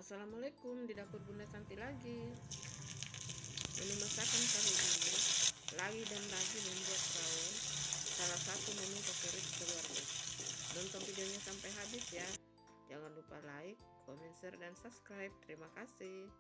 Assalamualaikum, di dapur Bunda Santi lagi. Menu masakan kali ini lagi dan lagi membuat rawon, salah satu menu favorit keluarga. Nonton videonya sampai habis ya. Jangan lupa like, comment, share, dan subscribe. Terima kasih.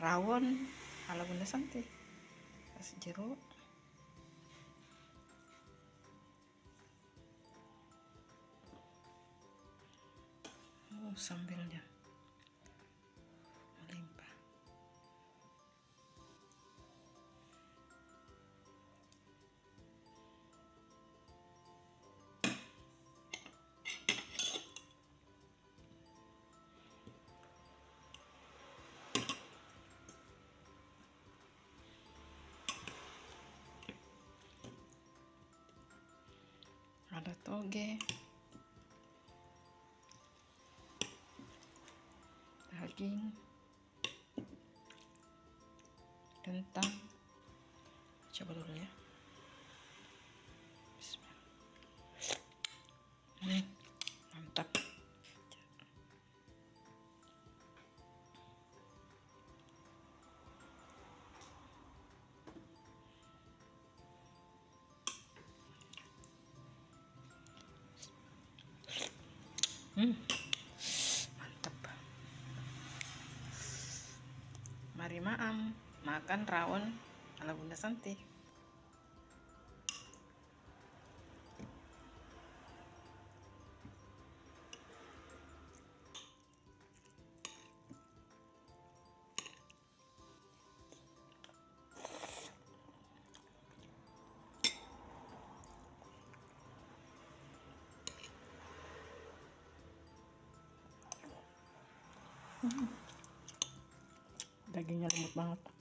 Rawon ala Bunda Santi, kasih jeruk, sambalnya melimpah. Ada toge, daging, kentang. Coba dulu ya. Bismillah. Mantap. Mantap. Mari makan rawon ala Bunda Santi. Dagingnya lembut banget.